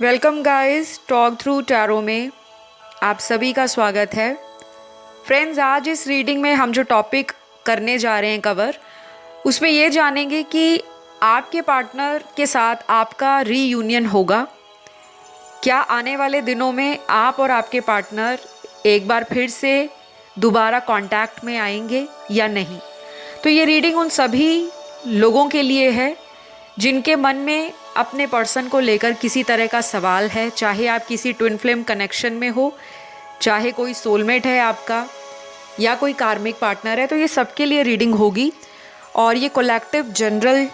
Welcome guys, talk through tarot में आप सभी का स्वागत है। फ्रेंड्स, आज इस रीडिंग में हम जो टॉपिक करने जा रहे हैं कवर, उसमें ये जानेंगे कि आपके पार्टनर के साथ आपका रीयूनियन होगा क्या। आने वाले दिनों में आप और आपके पार्टनर एक बार फिर से दोबारा कांटेक्ट में आएंगे या नहीं। तो ये रीडिंग उन सभी लोगों के लिए है जिनके मन में अपने पर्सन को लेकर किसी तरह का सवाल है, चाहे आप किसी ट्विन फ्लेम कनेक्शन में हो, चाहे कोई सोलमेट है आपका या कोई कार्मिक पार्टनर है। तो ये सबके लिए रीडिंग होगी और ये कलेक्टिव जनरल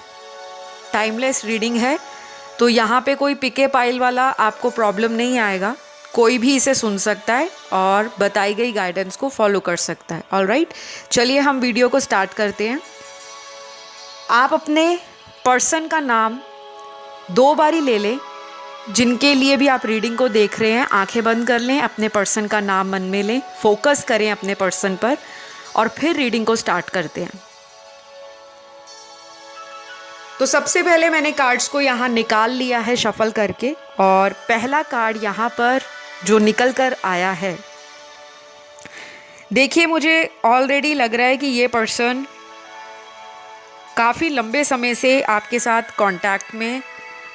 टाइमलेस रीडिंग है। तो यहाँ पे कोई पिके पाइल वाला आपको प्रॉब्लम नहीं आएगा, कोई भी इसे सुन सकता है और बताई गई गाइडेंस को फॉलो कर सकता है। ऑलराइट, चलिए हम वीडियो को स्टार्ट करते हैं। आप अपने पर्सन का नाम 2 बारी ले लें। जिनके लिए भी आप रीडिंग को देख रहे हैं, आंखें बंद कर लें, अपने पर्सन का नाम मन में लें, फोकस करें अपने पर्सन पर और फिर रीडिंग को स्टार्ट करते हैं। तो सबसे पहले मैंने कार्ड्स को यहाँ निकाल लिया है शफल करके, और पहला कार्ड यहाँ पर जो निकल कर आया है, देखिए मुझे ऑलरेडी लग रहा है कि ये पर्सन काफ़ी लंबे समय से आपके साथ कांटेक्ट में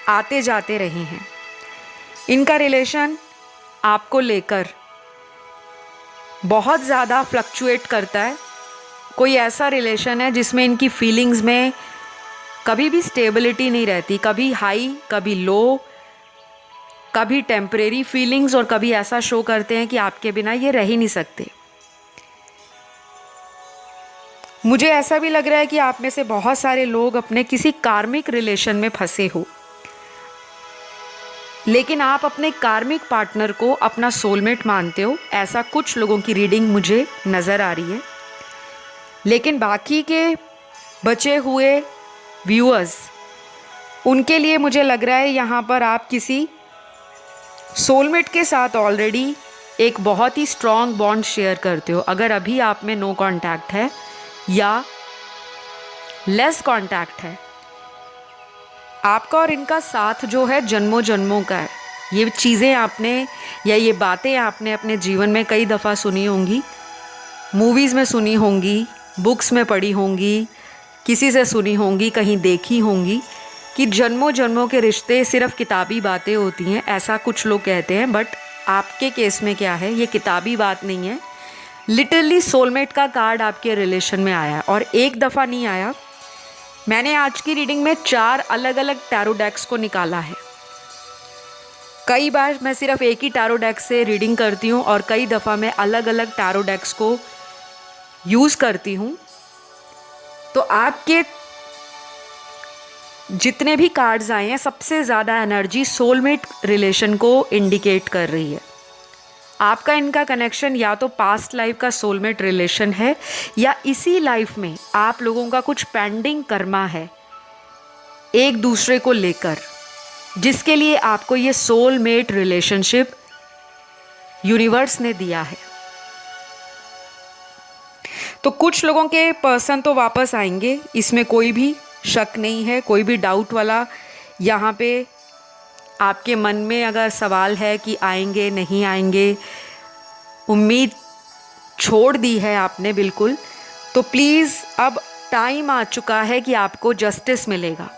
आते जाते रहे हैं। इनका रिलेशन आपको लेकर बहुत ज़्यादा फ्लक्चुएट करता है। कोई ऐसा रिलेशन है जिसमें इनकी फीलिंग्स में कभी भी स्टेबिलिटी नहीं रहती, कभी हाई कभी लो, कभी टेम्परेरी फीलिंग्स, और कभी ऐसा शो करते हैं कि आपके बिना ये रह ही नहीं सकते। मुझे ऐसा भी लग रहा है कि आप में से बहुत सारे लोग अपने किसी कार्मिक रिलेशन में फंसे हो, लेकिन आप अपने कार्मिक पार्टनर को अपना सोलमेट मानते हो। ऐसा कुछ लोगों की रीडिंग मुझे नज़र आ रही है। लेकिन बाकी के बचे हुए व्यूअर्स, उनके लिए मुझे लग रहा है यहाँ पर आप किसी सोलमेट के साथ ऑलरेडी एक बहुत ही स्ट्रॉन्ग बॉन्ड शेयर करते हो। अगर अभी आप में नो कांटेक्ट है या लेस कांटेक्ट है, आपका और इनका साथ जो है जन्मों जन्मों का है। ये चीज़ें आपने या ये बातें आपने अपने जीवन में कई दफ़ा सुनी होंगी, मूवीज़ में सुनी होंगी, बुक्स में पढ़ी होंगी, किसी से सुनी होंगी, कहीं देखी होंगी कि जन्मों जन्मों के रिश्ते सिर्फ किताबी बातें होती हैं, ऐसा कुछ लोग कहते हैं। बट आपके केस में क्या है, ये किताबी बात नहीं है। लिटरली सोलमेट का कार्ड आपके रिलेशन में आया और एक दफ़ा नहीं आया। मैंने आज की रीडिंग में 4 अलग अलग टैरो डेक्स को निकाला है। कई बार मैं सिर्फ एक ही टैरो डेक से रीडिंग करती हूँ और कई दफ़ा मैं अलग अलग टैरो डेक्स को यूज़ करती हूँ। तो आपके जितने भी कार्ड्स आए हैं, सबसे ज़्यादा एनर्जी सोलमेट रिलेशन को इंडिकेट कर रही है। आपका इनका कनेक्शन या तो पास्ट लाइफ का सोलमेट रिलेशन है या इसी लाइफ में आप लोगों का कुछ पेंडिंग कर्मा है एक दूसरे को लेकर, जिसके लिए आपको ये सोलमेट रिलेशनशिप यूनिवर्स ने दिया है। तो कुछ लोगों के पर्सन तो वापस आएंगे, इसमें कोई भी शक नहीं है, कोई भी डाउट वाला यहाँ पे आपके मन में अगर सवाल है कि आएंगे नहीं आएंगे, उम्मीद छोड़ दी है आपने बिल्कुल, तो प्लीज़ अब टाइम आ चुका है कि आपको जस्टिस मिलेगा।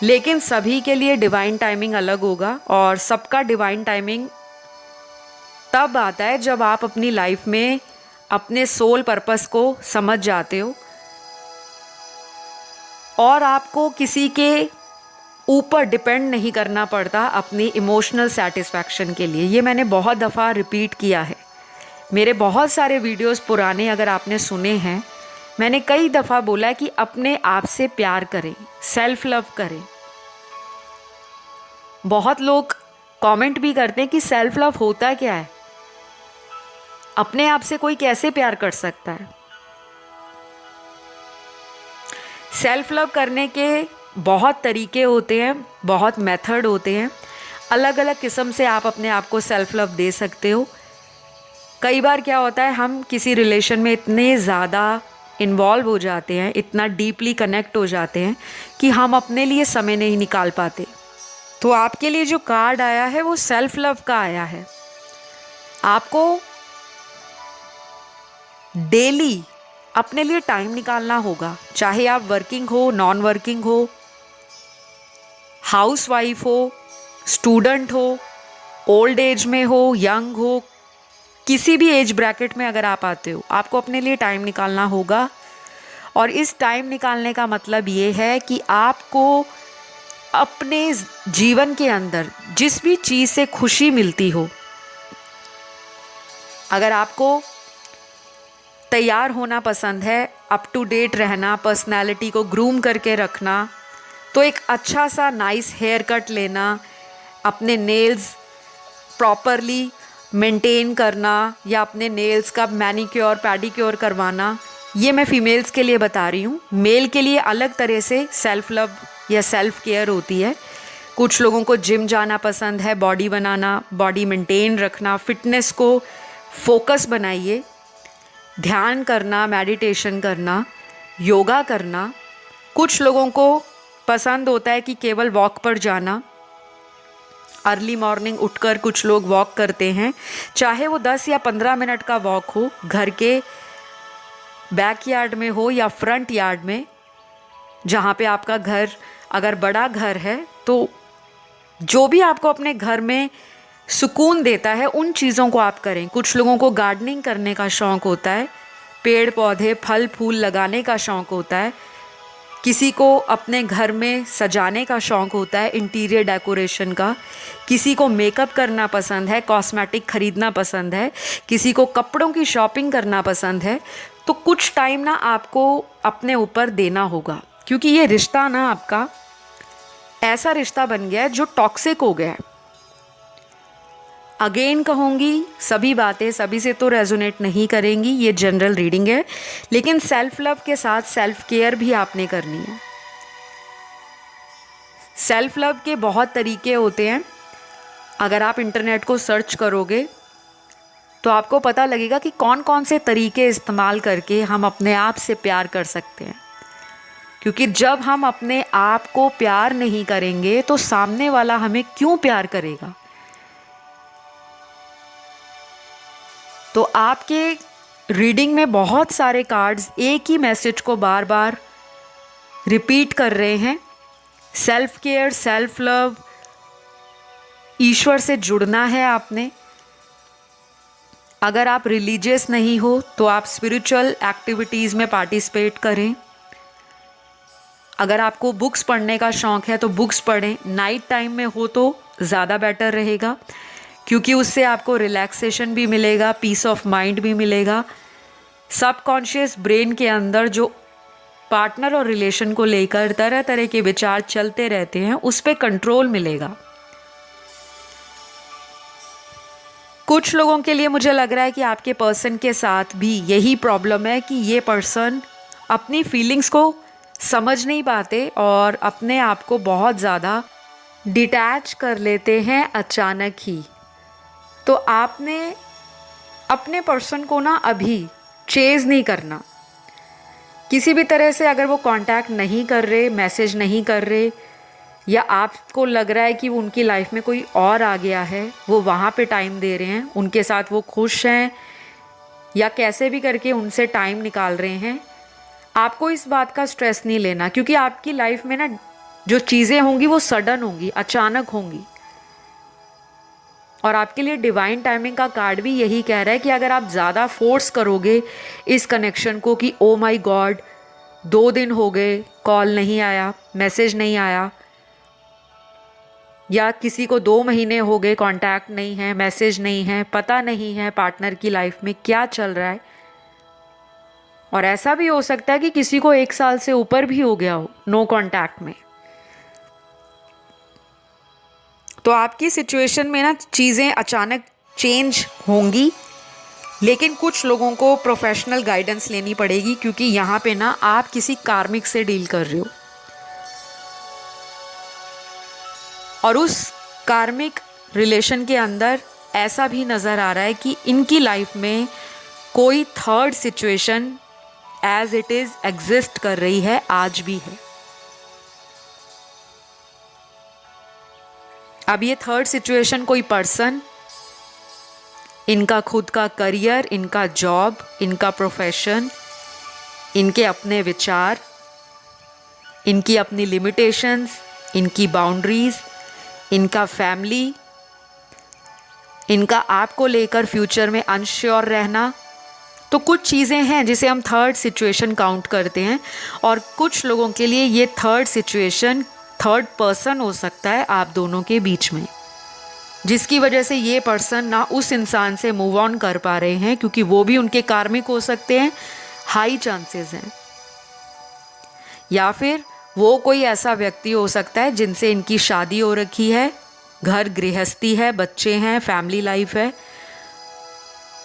लेकिन सभी के लिए डिवाइन टाइमिंग अलग होगा और सबका डिवाइन टाइमिंग तब आता है जब आप अपनी लाइफ में अपने सोल पर्पस को समझ जाते हो और आपको किसी के ऊपर डिपेंड नहीं करना पड़ता अपनी इमोशनल सेटिस्फैक्शन के लिए। ये मैंने बहुत दफ़ा रिपीट किया है। मेरे बहुत सारे वीडियोस पुराने अगर आपने सुने हैं, मैंने कई दफ़ा बोला कि अपने आप से प्यार करें, सेल्फ लव करें। बहुत लोग कमेंट भी करते हैं कि सेल्फ लव होता क्या है, अपने आप से कोई कैसे प्यार कर सकता है। सेल्फ लव करने के बहुत तरीके होते हैं, बहुत मेथड होते हैं, अलग अलग किस्म से आप अपने आप को सेल्फ लव दे सकते हो। कई बार क्या होता है, हम किसी रिलेशन में इतने ज़्यादा इन्वॉल्व हो जाते हैं, इतना डीपली कनेक्ट हो जाते हैं कि हम अपने लिए समय नहीं निकाल पाते। तो आपके लिए जो कार्ड आया है वो सेल्फ लव का आया है। आपको डेली अपने लिए टाइम निकालना होगा, चाहे आप वर्किंग हो, नॉन वर्किंग हो, हाउस वाइफ हो, स्टूडेंट हो, ओल्ड एज में हो, यंग हो, किसी भी एज ब्रैकेट में अगर आप आते हो, आपको अपने लिए टाइम निकालना होगा। और इस टाइम निकालने का मतलब ये है कि आपको अपने जीवन के अंदर जिस भी चीज़ से खुशी मिलती हो, अगर आपको तैयार होना पसंद है, अप टू डेट रहना, पर्सनालिटी को ग्रूम करके रखना, तो एक अच्छा सा नाइस हेयर कट लेना, अपने नेल्स प्रॉपरली मेंटेन करना या अपने नेल्स का मैनिक्योर पैडिक्योर करवाना, ये मैं फीमेल्स के लिए बता रही हूँ। मेल के लिए अलग तरह से सेल्फ लव या सेल्फ केयर होती है। कुछ लोगों को जिम जाना पसंद है, बॉडी बनाना, बॉडी मेंटेन रखना, फिटनेस को फोकस बनाइए, ध्यान करना, मेडिटेशन करना, योगा करना। कुछ लोगों को पसंद होता है कि केवल वॉक पर जाना, अर्ली मॉर्निंग उठकर कुछ लोग वॉक करते हैं, चाहे वो 10 या 15 मिनट का वॉक हो, घर के बैक यार्ड में हो या फ्रंट यार्ड में, जहाँ पे आपका घर अगर बड़ा घर है तो जो भी आपको अपने घर में सुकून देता है उन चीज़ों को आप करें। कुछ लोगों को गार्डनिंग करने का शौक़ होता है, पेड़ पौधे फल फूल लगाने का शौक़ होता है, किसी को अपने घर में सजाने का शौक़ होता है, इंटीरियर डेकोरेशन का, किसी को मेकअप करना पसंद है, कॉस्मेटिक ख़रीदना पसंद है, किसी को कपड़ों की शॉपिंग करना पसंद है। तो कुछ टाइम ना आपको अपने ऊपर देना होगा, क्योंकि ये रिश्ता ना आपका ऐसा रिश्ता बन गया है जो टॉक्सिक हो गया है। अगेन कहूँगी, सभी बातें सभी से तो रेजोनेट नहीं करेंगी, ये जनरल रीडिंग है, लेकिन सेल्फ लव के साथ सेल्फ केयर भी आपने करनी है। सेल्फ लव के बहुत तरीके होते हैं। अगर आप इंटरनेट को सर्च करोगे तो आपको पता लगेगा कि कौन कौन से तरीके इस्तेमाल करके हम अपने आप से प्यार कर सकते हैं। क्योंकि जब हम अपने आप को प्यार नहीं करेंगे तो सामने वाला हमें क्यों प्यार करेगा। तो आपके रीडिंग में बहुत सारे कार्ड्स एक ही मैसेज को बार बार रिपीट कर रहे हैं। सेल्फ केयर, सेल्फ लव, ईश्वर से जुड़ना है आपने। अगर आप रिलीजियस नहीं हो तो आप स्पिरिचुअल एक्टिविटीज़ में पार्टिसिपेट करें। अगर आपको बुक्स पढ़ने का शौक़ है तो बुक्स पढ़ें। नाइट टाइम में हो तो ज़्यादा बेटर रहेगा, क्योंकि उससे आपको रिलैक्सेशन भी मिलेगा, पीस ऑफ माइंड भी मिलेगा। सबकॉन्शियस ब्रेन के अंदर जो पार्टनर और रिलेशन को लेकर तरह तरह के विचार चलते रहते हैं, उस पर कंट्रोल मिलेगा। कुछ लोगों के लिए मुझे लग रहा है कि आपके पर्सन के साथ भी यही प्रॉब्लम है कि ये पर्सन अपनी फीलिंग्स को समझ नहीं पाते और अपने आप को बहुत ज़्यादा डिटैच कर लेते हैं अचानक ही। तो आपने अपने पर्सन को ना अभी चेज़ नहीं करना। किसी भी तरह से अगर वो कांटेक्ट नहीं कर रहे, मैसेज नहीं कर रहे, या आपको लग रहा है कि उनकी लाइफ में कोई और आ गया है, वो वहाँ पे टाइम दे रहे हैं, उनके साथ वो खुश हैं या कैसे भी करके उनसे टाइम निकाल रहे हैं, आपको इस बात का स्ट्रेस नहीं लेना। क्योंकि आपकी लाइफ में ना जो चीज़ें होंगी वो सडन होंगी, अचानक होंगी। और आपके लिए डिवाइन टाइमिंग का कार्ड भी यही कह रहा है कि अगर आप ज़्यादा फोर्स करोगे इस कनेक्शन को कि ओ माई गॉड 2 दिन हो गए कॉल नहीं आया, मैसेज नहीं आया, या किसी को 2 महीने हो गए कांटेक्ट नहीं है, मैसेज नहीं है, पता नहीं है पार्टनर की लाइफ में क्या चल रहा है। और ऐसा भी हो सकता है कि किसी को 1 साल से ऊपर भी हो गया हो नो कांटेक्ट में। तो आपकी सिचुएशन में ना चीज़ें अचानक चेंज होंगी, लेकिन कुछ लोगों को प्रोफेशनल गाइडेंस लेनी पड़ेगी, क्योंकि यहाँ पे ना आप किसी कार्मिक से डील कर रहे हो। और उस कार्मिक रिलेशन के अंदर ऐसा भी नज़र आ रहा है कि इनकी लाइफ में कोई third situation as it is exist कर रही है, आज भी है। अब ये थर्ड सिचुएशन कोई पर्सन, इनका खुद का करियर, इनका जॉब, इनका प्रोफेशन, इनके अपने विचार, इनकी अपनी लिमिटेशंस, इनकी बाउंड्रीज, इनका फैमिली, इनका आपको लेकर फ्यूचर में अनश्योर रहना। तो कुछ चीज़ें हैं जिसे हम थर्ड सिचुएशन काउंट करते हैं, और कुछ लोगों के लिए ये थर्ड सिचुएशन थर्ड पर्सन हो सकता है आप दोनों के बीच में, जिसकी वजह से ये पर्सन ना उस इंसान से मूव ऑन कर पा रहे हैं, क्योंकि वो भी उनके कार्मिक हो सकते हैं, हाई चांसेस हैं। या फिर वो कोई ऐसा व्यक्ति हो सकता है जिनसे इनकी शादी हो रखी है, घर गृहस्थी है, बच्चे हैं, फैमिली लाइफ है,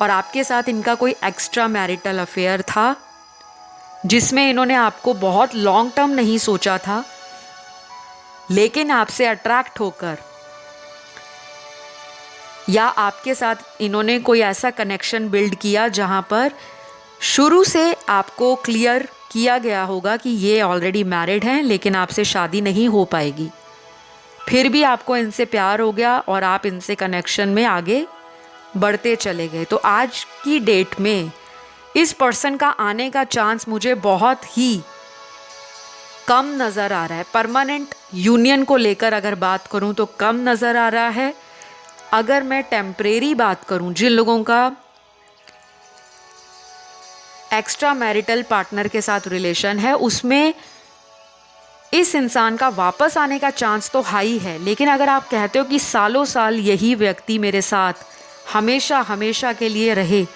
और आपके साथ इनका कोई एक्स्ट्रा मैरिटल अफेयर था जिसमें इन्होंने आपको बहुत लॉन्ग टर्म नहीं सोचा था, लेकिन आपसे अट्रैक्ट होकर या आपके साथ इन्होंने कोई ऐसा कनेक्शन बिल्ड किया जहां पर शुरू से आपको क्लियर किया गया होगा कि ये ऑलरेडी मैरिड हैं, लेकिन आपसे शादी नहीं हो पाएगी। फिर भी आपको इनसे प्यार हो गया और आप इनसे कनेक्शन में आगे बढ़ते चले गए। तो आज की डेट में इस पर्सन का आने का चांस मुझे बहुत ही कम नज़र आ रहा है। परमानेंट यूनियन को लेकर अगर बात करूं तो कम नज़र आ रहा है। अगर मैं टेम्परेरी बात करूं, जिन लोगों का एक्स्ट्रा मैरिटल पार्टनर के साथ रिलेशन है, उसमें इस इंसान का वापस आने का चांस तो हाई है। लेकिन अगर आप कहते हो कि सालों साल यही व्यक्ति मेरे साथ हमेशा हमेशा के लिए रहे,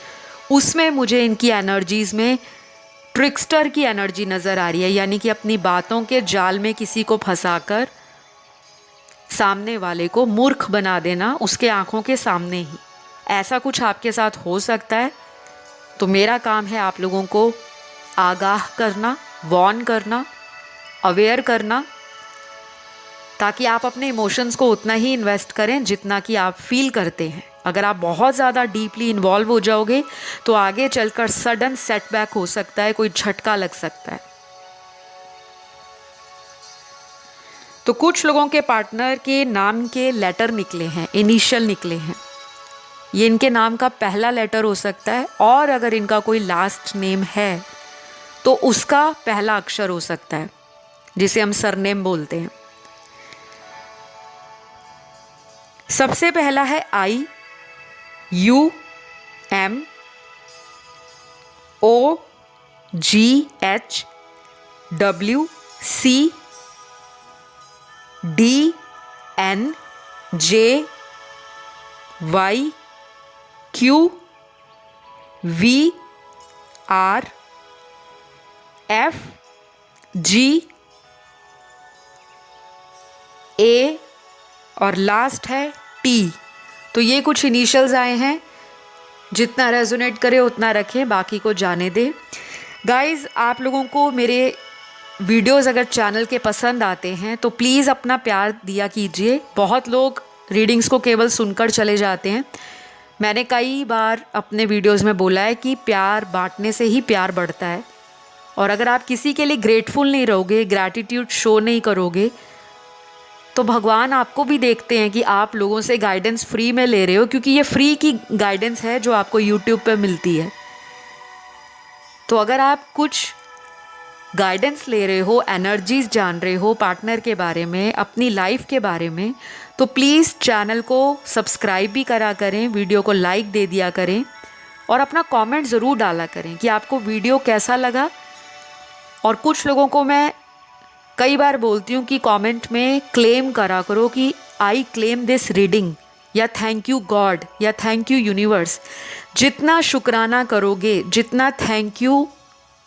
उसमें मुझे इनकी एनर्जीज में ट्रिक्स्टर की एनर्जी नज़र आ रही है, यानी कि अपनी बातों के जाल में किसी को फंसाकर सामने वाले को मूर्ख बना देना उसके आंखों के सामने ही। ऐसा कुछ आपके साथ हो सकता है। तो मेरा काम है आप लोगों को आगाह करना, वार्न करना, अवेयर करना, ताकि आप अपने इमोशंस को उतना ही इन्वेस्ट करें जितना कि आप फील करते हैं। अगर आप बहुत ज़्यादा डीपली इन्वॉल्व हो जाओगे तो आगे चलकर सडन सेटबैक हो सकता है, कोई झटका लग सकता है। तो कुछ लोगों के पार्टनर के नाम के लेटर निकले हैं, इनिशियल निकले हैं। ये इनके नाम का पहला लेटर हो सकता है, और अगर इनका कोई लास्ट नेम है तो उसका पहला अक्षर हो सकता है, जिसे हम सरनेम बोलते हैं। सबसे पहला है IUMOOC, DNJYQVRFGA और लास्ट है T। तो ये कुछ इनिशियल्स आए हैं, जितना रेजोनेट करे उतना रखें, बाकी को जाने दें। गाइज़, आप लोगों को मेरे वीडियोस अगर चैनल के पसंद आते हैं तो प्लीज़ अपना प्यार दिया कीजिए। बहुत लोग रीडिंग्स को केवल सुनकर चले जाते हैं। मैंने कई बार अपने वीडियोस में बोला है कि प्यार बांटने से ही प्यार बढ़ता है, और अगर आप किसी के लिए ग्रेटफुल नहीं रहोगे, ग्रैटिट्यूड शो नहीं करोगे, तो भगवान आपको भी देखते हैं कि आप लोगों से गाइडेंस फ्री में ले रहे हो, क्योंकि ये फ्री की गाइडेंस है जो आपको यूट्यूब पे मिलती है। तो अगर आप कुछ गाइडेंस ले रहे हो, एनर्जीज जान रहे हो पार्टनर के बारे में, अपनी लाइफ के बारे में, तो प्लीज़ चैनल को सब्सक्राइब भी करा करें, वीडियो को लाइक दे दिया करें, और अपना कमेंट ज़रूर डाला करें कि आपको वीडियो कैसा लगा। और कुछ लोगों को मैं कई बार बोलती हूँ कि कमेंट में क्लेम करा करो कि आई क्लेम दिस रीडिंग, या थैंक यू गॉड, या थैंक यू यूनिवर्स। जितना शुक्राना करोगे, जितना थैंक यू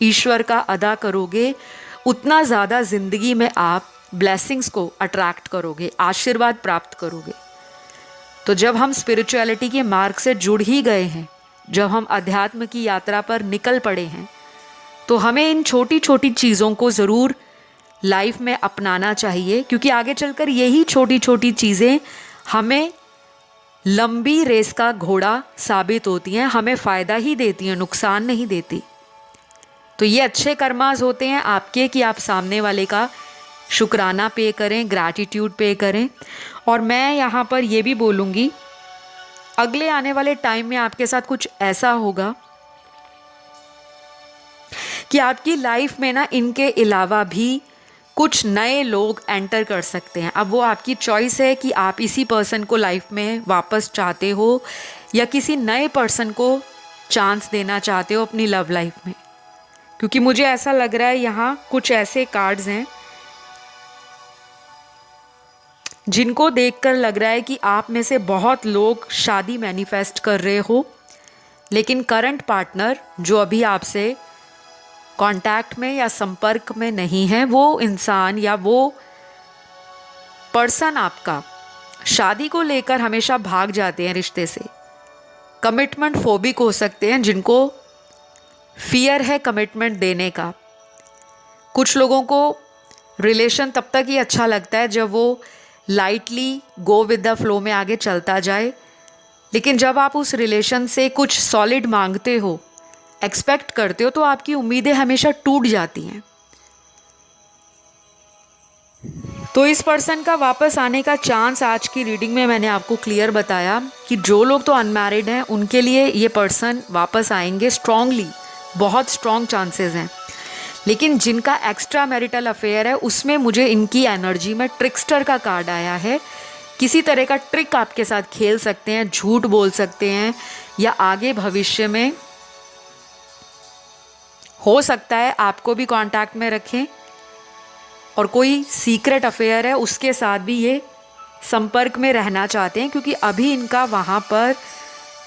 ईश्वर का अदा करोगे, उतना ज़्यादा ज़िंदगी में आप ब्लेसिंग्स को अट्रैक्ट करोगे, आशीर्वाद प्राप्त करोगे। तो जब हम स्पिरिचुअलिटी के मार्ग से जुड़ ही गए हैं, जब हम अध्यात्म की यात्रा पर निकल पड़े हैं, तो हमें इन छोटी छोटी चीज़ों को ज़रूर लाइफ में अपनाना चाहिए, क्योंकि आगे चलकर यही छोटी छोटी चीज़ें हमें लंबी रेस का घोड़ा साबित होती हैं, हमें फ़ायदा ही देती हैं, नुकसान नहीं देती। तो ये अच्छे कर्मास होते हैं आपके कि आप सामने वाले का शुक्राना पे करें, ग्रैटिट्यूड पे करें। और मैं यहाँ पर ये भी बोलूँगी, अगले आने वाले टाइम में आपके साथ कुछ ऐसा होगा कि आपकी लाइफ में ना इनके अलावा भी कुछ नए लोग एंटर कर सकते हैं। अब वो आपकी चॉइस है कि आप इसी पर्सन को लाइफ में वापस चाहते हो या किसी नए पर्सन को चांस देना चाहते हो अपनी लव लाइफ में। क्योंकि मुझे ऐसा लग रहा है यहाँ कुछ ऐसे कार्ड्स हैं जिनको देखकर लग रहा है कि आप में से बहुत लोग शादी मैनिफेस्ट कर रहे हो, लेकिन करंट पार्टनर जो अभी आपसे कांटेक्ट में या संपर्क में नहीं है, वो इंसान या वो पर्सन आपका शादी को लेकर हमेशा भाग जाते हैं रिश्ते से। कमिटमेंट फोबिक हो सकते हैं, जिनको फियर है कमिटमेंट देने का। कुछ लोगों को रिलेशन तब तक ही अच्छा लगता है जब वो lightly go with the flow में आगे चलता जाए, लेकिन जब आप उस रिलेशन से कुछ सॉलिड मांगते हो, एक्सपेक्ट करते हो, तो आपकी उम्मीदें हमेशा टूट जाती हैं। तो इस पर्सन का वापस आने का चांस आज की रीडिंग में मैंने आपको क्लियर बताया कि जो लोग तो अनमैरिड हैं उनके लिए ये पर्सन वापस आएंगे स्ट्रांगली, बहुत स्ट्रॉन्ग चांसेस हैं। लेकिन जिनका एक्स्ट्रा मैरिटल अफेयर है उसमें मुझे इनकी एनर्जी में ट्रिकस्टर का कार्ड आया है। किसी तरह का ट्रिक आपके साथ खेल सकते हैं, झूठ बोल सकते हैं, या आगे भविष्य में हो सकता है आपको भी कांटेक्ट में रखें और कोई सीक्रेट अफेयर है उसके साथ भी ये संपर्क में रहना चाहते हैं, क्योंकि अभी इनका वहाँ पर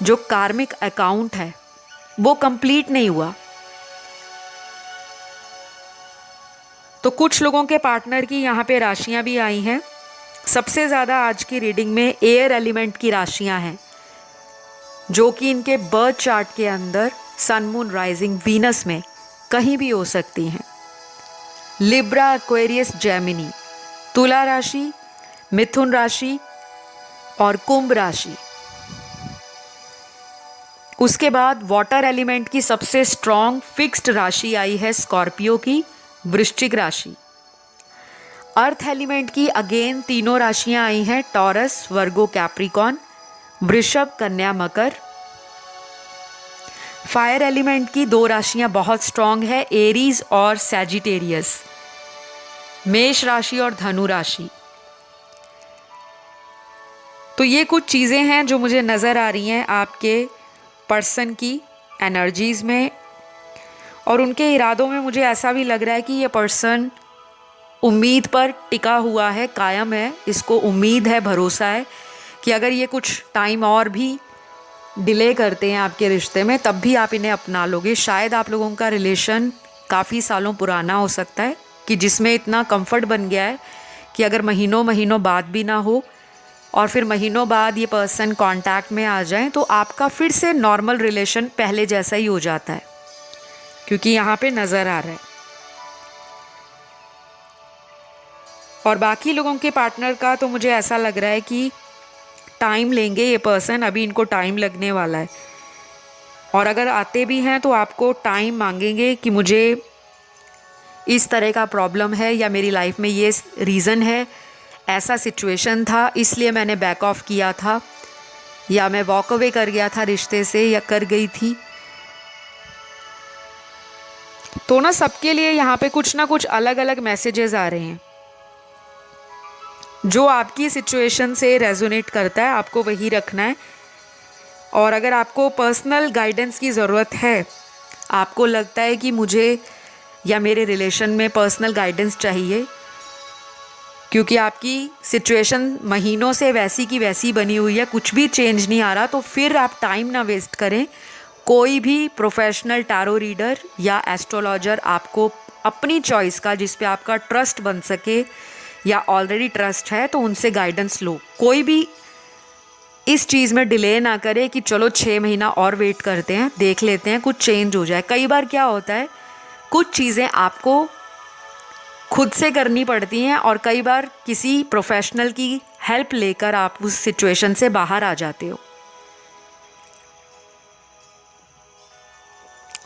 जो कार्मिक अकाउंट है वो कंप्लीट नहीं हुआ। तो कुछ लोगों के पार्टनर की यहाँ पे राशियाँ भी आई हैं। सबसे ज़्यादा आज की रीडिंग में एयर एलिमेंट की राशियाँ हैं, जो कि इनके बर्थ चार्ट के अंदर सन मून राइजिंग वीनस में कहीं भी हो सकती हैं। लिब्रा, एक्वेरियस, जेमिनी, तुला राशि, मिथुन राशि और कुंभ राशि। उसके बाद वाटर एलिमेंट की सबसे स्ट्रॉन्ग फिक्स्ड राशि आई है स्कॉर्पियो की, वृश्चिक राशि। अर्थ एलिमेंट की अगेन तीनों राशियां आई हैं, टॉरस, वर्गो, कैप्रिकॉन, वृषभ, कन्या, मकर। फायर एलिमेंट की दो राशियां बहुत स्ट्रॉन्ग है, एरीज और सैजिटेरियस, मेष राशि और धनु राशि। तो ये कुछ चीज़ें हैं जो मुझे नज़र आ रही हैं आपके पर्सन की एनर्जीज़ में और उनके इरादों में। मुझे ऐसा भी लग रहा है कि ये पर्सन उम्मीद पर टिका हुआ है, कायम है, इसको उम्मीद है, भरोसा है कि अगर ये कुछ टाइम और भी डिले करते हैं आपके रिश्ते में तब भी आप इन्हें अपना लोगे। शायद आप लोगों का रिलेशन काफ़ी सालों पुराना हो सकता है कि जिसमें इतना कंफर्ट बन गया है कि अगर महीनों महीनों बात भी ना हो और फिर महीनों बाद ये पर्सन कांटेक्ट में आ जाए तो आपका फिर से नॉर्मल रिलेशन पहले जैसा ही हो जाता है, क्योंकि यहाँ पे नज़र आ रहा है। और बाकी लोगों के पार्टनर का तो मुझे ऐसा लग रहा है कि टाइम लेंगे ये पर्सन, अभी इनको टाइम लगने वाला है। और अगर आते भी हैं तो आपको टाइम मांगेंगे कि मुझे इस तरह का प्रॉब्लम है या मेरी लाइफ में ये रीज़न है, ऐसा सिचुएशन था इसलिए मैंने बैक ऑफ किया था या मैं वॉक अवे कर गया था रिश्ते से या कर गई थी। तो ना सबके लिए यहाँ पे कुछ ना कुछ अलग अलग मैसेजेस आ रहे हैं। जो आपकी सिचुएशन से रेजोनेट करता है आपको वही रखना है। और अगर आपको पर्सनल गाइडेंस की ज़रूरत है, आपको लगता है कि मुझे या मेरे रिलेशन में पर्सनल गाइडेंस चाहिए क्योंकि आपकी सिचुएशन महीनों से वैसी की वैसी बनी हुई है, कुछ भी चेंज नहीं आ रहा, तो फिर आप टाइम ना वेस्ट करें। कोई भी प्रोफेशनल टैरो रीडर या एस्ट्रोलॉजर आपको अपनी चॉइस का, जिस पे आपका ट्रस्ट बन सके या ऑलरेडी ट्रस्ट है, तो उनसे गाइडेंस लो। कोई भी इस चीज़ में डिले ना करे कि चलो 6 महीना और वेट करते हैं, देख लेते हैं कुछ चेंज हो जाए। कई बार क्या होता है, कुछ चीज़ें आपको खुद से करनी पड़ती हैं और कई बार किसी प्रोफेशनल की हेल्प लेकर आप उस सिचुएशन से बाहर आ जाते हो।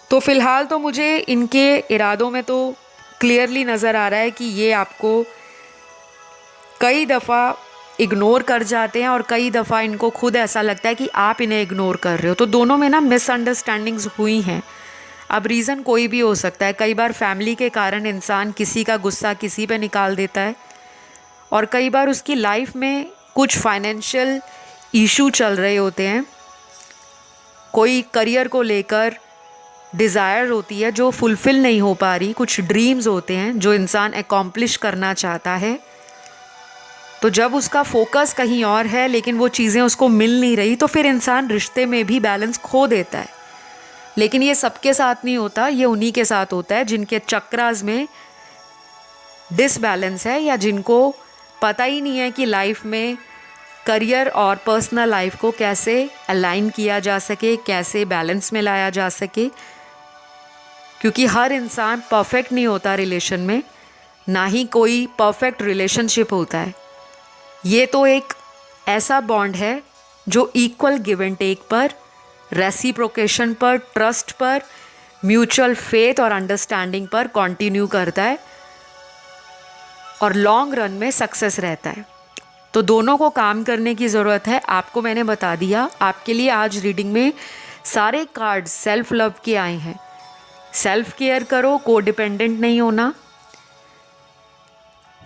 तो फ़िलहाल तो मुझे इनके इरादों में तो क्लियरली नज़र आ रहा है कि ये आपको कई दफ़ा इग्नोर कर जाते हैं और कई दफ़ा इनको खुद ऐसा लगता है कि आप इन्हें इग्नोर कर रहे हो। तो दोनों में ना मिसअंडरस्टैंडिंग्स हुई हैं। अब रीज़न कोई भी हो सकता है। कई बार फैमिली के कारण इंसान किसी का गुस्सा किसी पे निकाल देता है, और कई बार उसकी लाइफ में कुछ फाइनेंशियल इशू चल रहे होते हैं। कोई करियर को लेकर डिज़ायर होती है जो फुलफ़िल नहीं हो पा रही, कुछ ड्रीम्स होते हैं जो इंसान एकॉम्प्लिश करना चाहता है। तो जब उसका फोकस कहीं और है लेकिन वो चीज़ें उसको मिल नहीं रही, तो फिर इंसान रिश्ते में भी बैलेंस खो देता है। लेकिन ये सबके साथ नहीं होता, ये उन्हीं के साथ होता है जिनके चक्रास में डिसबैलेंस है, या जिनको पता ही नहीं है कि लाइफ में करियर और पर्सनल लाइफ को कैसे अलाइन किया जा सके, कैसे बैलेंस में लाया जा सके। क्योंकि हर इंसान परफेक्ट नहीं होता रिलेशन में, ना ही कोई परफेक्ट रिलेशनशिप होता है। ये तो एक ऐसा बॉन्ड है जो इक्वल गिव एंड टेक पर, रेसिप्रोकेशन पर, ट्रस्ट पर, म्यूचुअल फेथ और अंडरस्टैंडिंग पर कंटिन्यू करता है और लॉन्ग रन में सक्सेस रहता है। तो दोनों को काम करने की ज़रूरत है। आपको मैंने बता दिया। आपके लिए आज रीडिंग में सारे कार्ड्स सेल्फ लव के आए हैं। सेल्फ केयर करो, को डिपेंडेंट नहीं होना।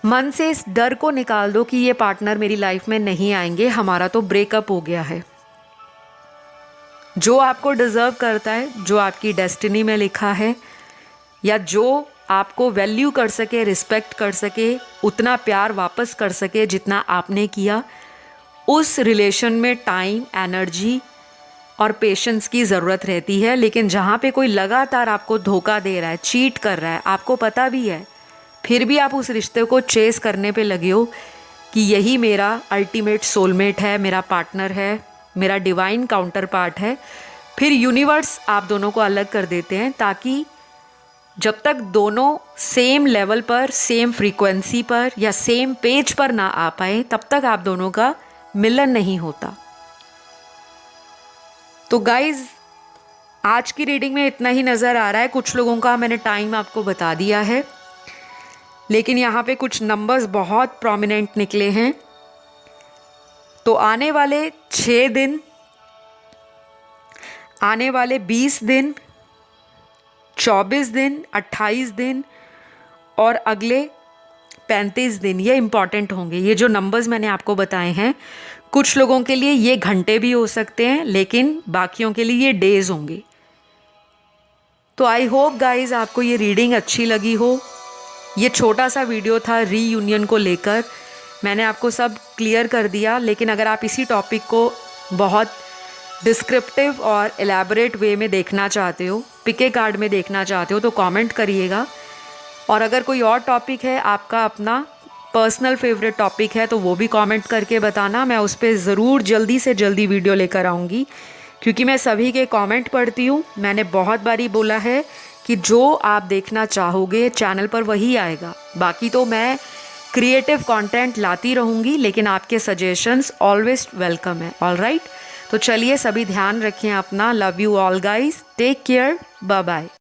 मन से इस डर को निकाल दो कि ये पार्टनर मेरी लाइफ में नहीं आएंगे, हमारा तो ब्रेकअप हो गया है। जो आपको डिज़र्व करता है, जो आपकी डेस्टिनी में लिखा है, या जो आपको वैल्यू कर सके, रिस्पेक्ट कर सके, उतना प्यार वापस कर सके जितना आपने किया, उस रिलेशन में टाइम, एनर्जी और पेशेंस की ज़रूरत रहती है। लेकिन जहाँ पे कोई लगातार आपको धोखा दे रहा है, चीट कर रहा है, आपको पता भी है, फिर भी आप उस रिश्ते को चेस करने पे लगे हो कि यही मेरा अल्टीमेट सोलमेट है, मेरा पार्टनर है, मेरा डिवाइन काउंटर पार्ट है, फिर यूनिवर्स आप दोनों को अलग कर देते हैं, ताकि जब तक दोनों सेम लेवल पर, सेम फ्रीक्वेंसी पर या सेम पेज पर ना आ पाए, तब तक आप दोनों का मिलन नहीं होता। तो गाइज, आज की रीडिंग में इतना ही नज़र आ रहा है। कुछ लोगों का मैंने टाइम आपको बता दिया है, लेकिन यहाँ पे कुछ नंबर्स बहुत प्रोमिनेंट निकले हैं। तो आने वाले 6 दिन, आने वाले 20 दिन, 24 दिन, 28 दिन और अगले 35 दिन, ये इम्पॉर्टेंट होंगे। ये जो नंबर्स मैंने आपको बताए हैं, कुछ लोगों के लिए ये घंटे भी हो सकते हैं, लेकिन बाकियों के लिए ये डेज होंगे। तो आई होप गाइज आपको ये रीडिंग अच्छी लगी हो। ये छोटा सा वीडियो था रीयूनियन को लेकर, मैंने आपको सब क्लियर कर दिया। लेकिन अगर आप इसी टॉपिक को बहुत डिस्क्रिप्टिव और एलैबोरेट वे में देखना चाहते हो, पिके कार्ड में देखना चाहते हो, तो कमेंट करिएगा। और अगर कोई और टॉपिक है, आपका अपना पर्सनल फेवरेट टॉपिक है, तो वो भी कमेंट करके बताना। मैं उस पर ज़रूर जल्दी से जल्दी वीडियो लेकर आऊँगी, क्योंकि मैं सभी के कमेंट पढ़ती हूँ। मैंने बहुत बारी बोला है कि जो आप देखना चाहोगे चैनल पर वही आएगा। बाकी तो मैं क्रिएटिव कंटेंट लाती रहूँगी, लेकिन आपके सजेशंस ऑलवेज वेलकम है। ऑलराइट, तो चलिए सभी ध्यान रखें अपना। Love you all guys, take care, bye bye.